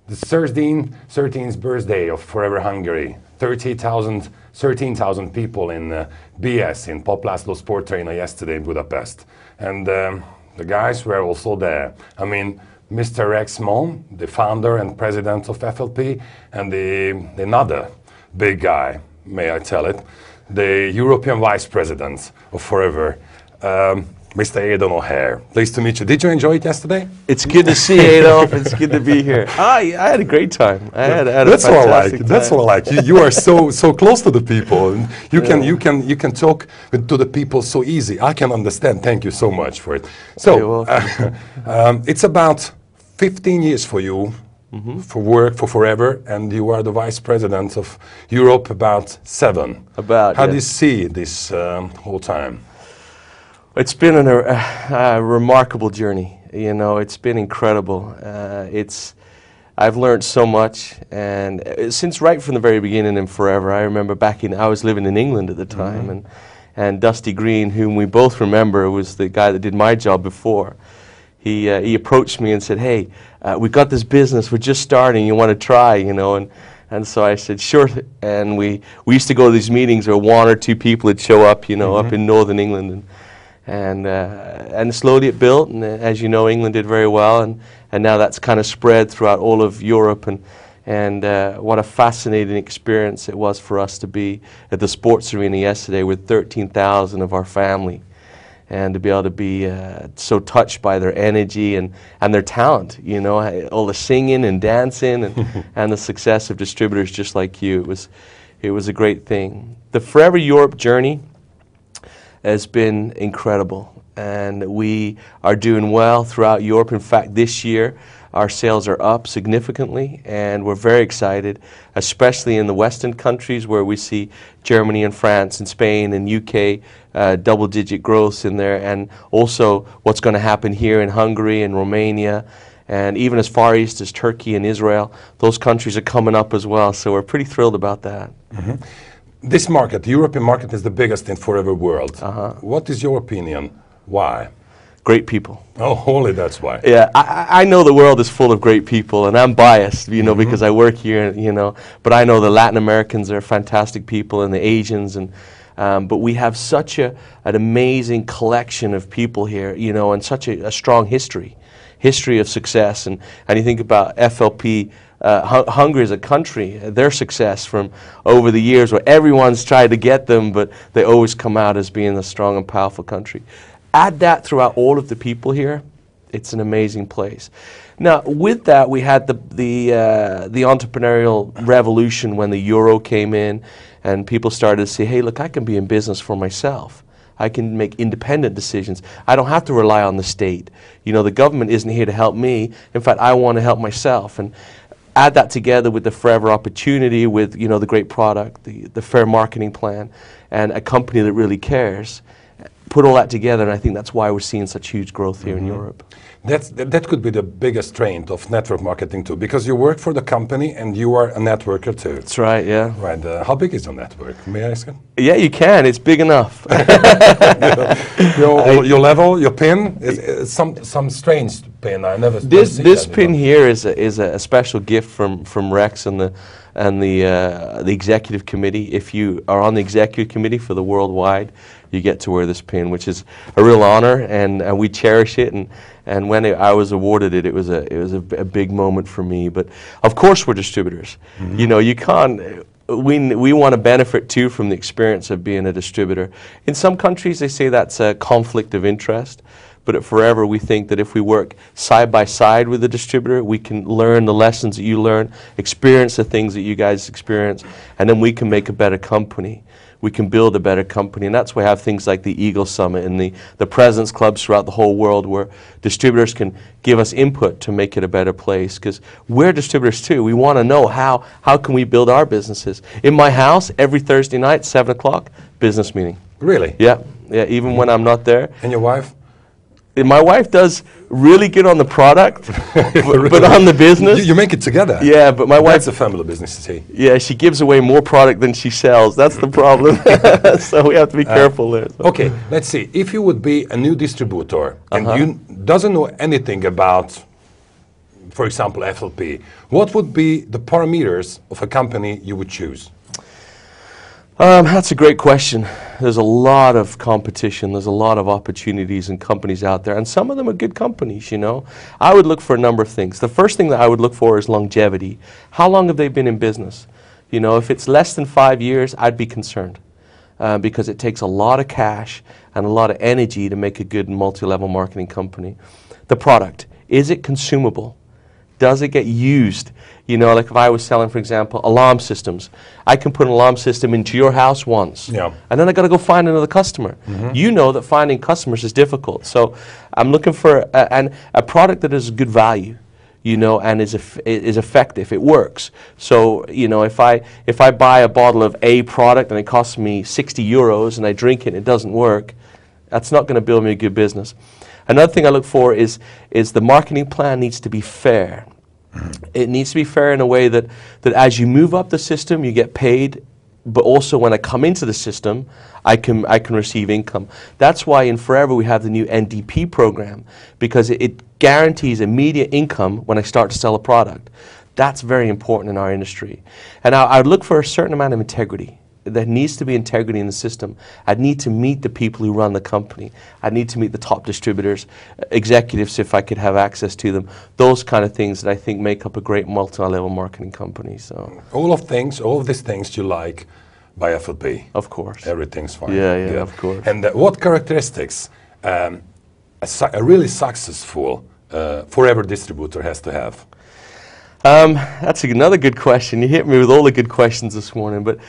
the 13th birthday of Forever Hungary. 13,000 people in BS, in Pop László Sport Arena yesterday in Budapest. And the guys were also there. I mean, Mr. Rex Mon, the founder and president of FLP, and another big guy, may I tell it, the European vice president of Forever, Mr. Aidan. Pleased to meet you. Did you enjoy it yesterday? It's good to see you, Adolf. It's good to be here. I had a great time. I had That's a what I like. fantastic That's time. what I like. You are so close to the people, and you can talk to the people so easy. I can understand. Thank you so much for it. So it's about 15 years for you. For work for Forever, and you are the vice president of Europe about 7. How do you see this whole time? It's been a remarkable journey. You know, it's been incredible. I've learned so much, and since right from the very beginning in Forever, I remember I was living in England at the time, and Dusty Green, whom we both remember, was the guy that did my job before. He approached me and said, "Hey, we got this business. We're just starting. You want to try, you know?" And so I said, "Sure." And we used to go to these meetings where 1 or 2 people would show up, you know, up in northern England, and slowly it built. And as you know, England did very well, and now that's kind of spread throughout all of Europe. And what a fascinating experience it was for us to be at the sports arena yesterday with 13,000 of our family. And to be able to be so touched by their energy and their talent, you know, all the singing and dancing and the success of distributors just like you. It was a great thing. The Forever Europe journey has been incredible, and we are doing well throughout Europe. In fact, this year our sales are up significantly, and we're very excited, especially in the Western countries where we see Germany and France and Spain and UK double-digit growth in there, and also what's going to happen here in Hungary and Romania, and even as far east as Turkey and Israel. Those countries are coming up as well, so we're pretty thrilled about that. This market, the European market, is the biggest in Forever world. What is your opinion? Why? Great people. Oh, only that's why. Yeah, I know the world is full of great people, and I'm biased, you know, because I work here, you know, but I know the Latin Americans are fantastic people, and the Asians, and but we have such an amazing collection of people here, you know, and such a strong history of success. And you think about FLP, Hungary as a country, their success from over the years where everyone's tried to get them, but they always come out as being a strong and powerful country. Add that throughout all of the people here, it's an amazing place. Now, with that, we had the entrepreneurial revolution when the euro came in, and people started to say, hey, look, I can be in business for myself. I can make independent decisions. I don't have to rely on the state. You know, the government isn't here to help me. In fact, I want to help myself. And add that together with the Forever opportunity, with, you know, the great product, the fair marketing plan, and a company that really cares. Put all that together, and I think that's why we're seeing such huge growth here in Europe. That could be the biggest strength of network marketing too, because you work for the company and you are a networker too. That's right, yeah. Right. How big is your network? May I ask it? Yeah, you can. It's big enough. Your level, your pin, is some strange pin. I never. This pin here is a special gift from Rex and the executive committee. If you are on the executive committee for the worldwide, you get to wear this pin, which is a real honor, and we cherish it. And when I was awarded it, it was a big moment for me. But of course, we're distributors. You know, you can't. We want to benefit too from the experience of being a distributor. In some countries, they say that's a conflict of interest. But at Forever, we think that if we work side by side with the distributor, we can learn the lessons that you learn, experience the things that you guys experience, and then we can make a better company. We can build a better company, and that's why we have things like the Eagle Summit and the President's Clubs throughout the whole world, where distributors can give us input to make it a better place, because we're distributors too. We want to know how can we build our businesses. In my house, every Thursday night, 7 o'clock, business meeting. Really? Yeah, even when I'm not there. And your wife? And my wife does really good on the product, but on the business. You make it together. Yeah, but my wife. That's a family business, you see. Yeah, she gives away more product than she sells. That's the problem. So we have to be careful there. So. Okay, let's see. If you would be a new distributor and you doesn't know anything about for example, FLP, what would be the parameters of a company you would choose? That's a great question. There's a lot of competition. There's a lot of opportunities and companies out there, and some of them are good companies, you know. I would look for a number of things. The first thing that I would look for is longevity. How long have they been in business? You know, if it's less than 5 years, I'd be concerned because it takes a lot of cash and a lot of energy to make a good multi-level marketing company. The product, is it consumable? Does it get used? You know, like if I was selling, for example, alarm systems, I can put an alarm system into your house once, and then I got to go find another customer. You know that finding customers is difficult, so I'm looking for a product that is good value, you know, and is effective. It works. So, you know, if I buy a bottle of a product and it costs me 60 euros and I drink it and it doesn't work, that's not going to build me a good business. Another thing I look for is the marketing plan needs to be fair. It needs to be fair in a way that as you move up the system, you get paid, but also when I come into the system, I can receive income. That's why in Forever we have the new NDP program, because it guarantees immediate income when I start to sell a product. That's very important in our industry. And I would look for a certain amount of integrity. There needs to be integrity in the system. I'd need to meet the people who run the company. I'd need to meet the top distributors, executives if I could have access to them. Those kind of things that I think make up a great multi-level marketing company. So all of these things you like by FLP. Of course. Everything's fine. Yeah, of course. And what characteristics a really successful Forever distributor has to have? That's another good question. You hit me with all the good questions this morning, but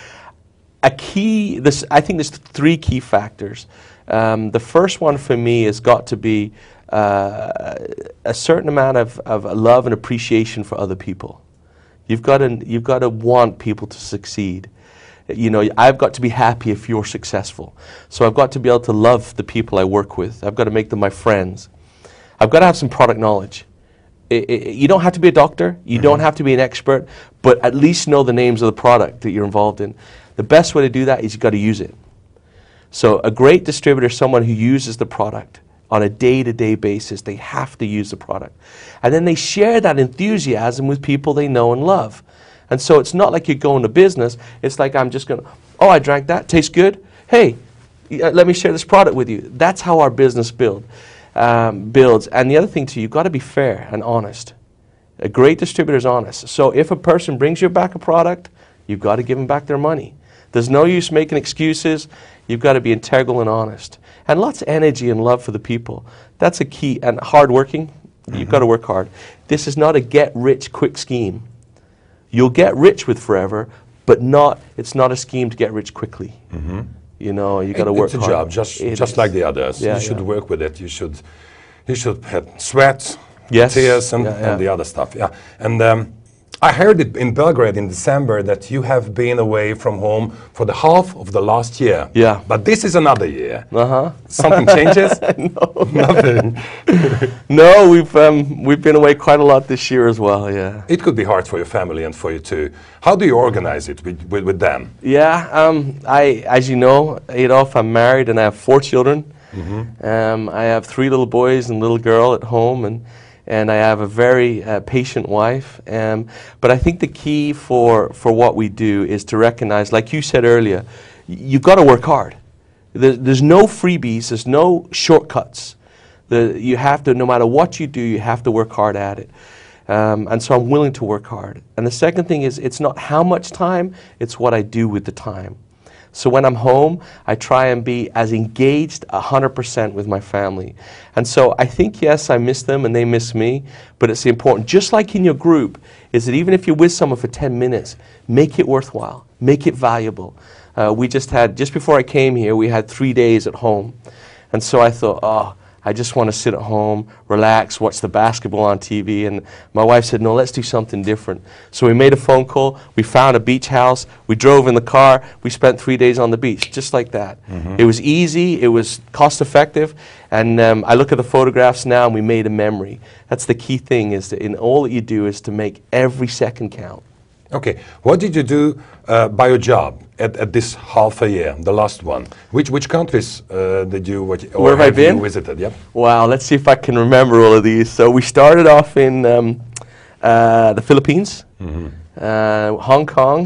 I think there's 3 key factors. The first one for me has got to be a certain amount of love and appreciation for other people. You've got to want people to succeed. You know, I've got to be happy if you're successful. So I've got to be able to love the people I work with. I've got to make them my friends. I've got to have some product knowledge. You don't have to be a doctor. You don't have to be an expert, but at least know the names of the product that you're involved in. The best way to do that is you've got to use it. So a great distributor is someone who uses the product on a day-to-day basis. They have to use the product. And then they share that enthusiasm with people they know and love. And so it's not like you're going to business. It's like I'm just going to, oh, I drank that, tastes good. Hey, let me share this product with you. That's how our business builds. And the other thing too, you've got to be fair and honest. A great distributor is honest. So if a person brings you back a product, you've got to give them back their money. There's no use making excuses. You've got to be integral and honest. And lots of energy and love for the people. That's a key. And hardworking, you've got to work hard. This is not a get-rich-quick scheme. You'll get rich with Forever, but it's not a scheme to get rich quickly. You know, you got to work hard. It's a job, just like the others. You should work with it. You should have sweat, tears, and the other stuff. Yeah. And I heard it in Belgrade in December that you have been away from home for the half of the last year. Yeah. But this is another year. Something changes? No. Nothing. No, we've been away quite a lot this year as well, yeah. It could be hard for your family and for you too. How do you organize it with them? Yeah, as you know, Adolf, I'm married and I have 4 children. I have 3 little boys and a little girl at home, and I have a very patient wife. But I think the key for what we do is to recognize, like you said earlier, you've got to work hard. There's no freebies, there's no shortcuts. You have to, no matter what you do, you have to work hard at it. And so I'm willing to work hard. And the second thing is, it's not how much time, it's what I do with the time. So when I'm home, I try and be as engaged 100% with my family. And so I think, yes, I miss them and they miss me, but it's important, just like in your group, is that even if you're with someone for 10 minutes, make it worthwhile, make it valuable. Just before I came here, we had 3 days at home. And so I thought, oh, I just want to sit at home, relax, watch the basketball on TV. And my wife said, no, let's do something different. So we made a phone call. We found a beach house. We drove in the car. We spent 3 days on the beach, just like that. It was easy. It was cost effective. And I look at the photographs now and we made a memory. That's the key thing, is that in all that you do is to make every second count. Okay, what did you do by your job at this half a year, the last one? Which countries did you, where have I been? You visited? Yep. Wow, let's see if I can remember all of these. So we started off in the Philippines, Hong Kong.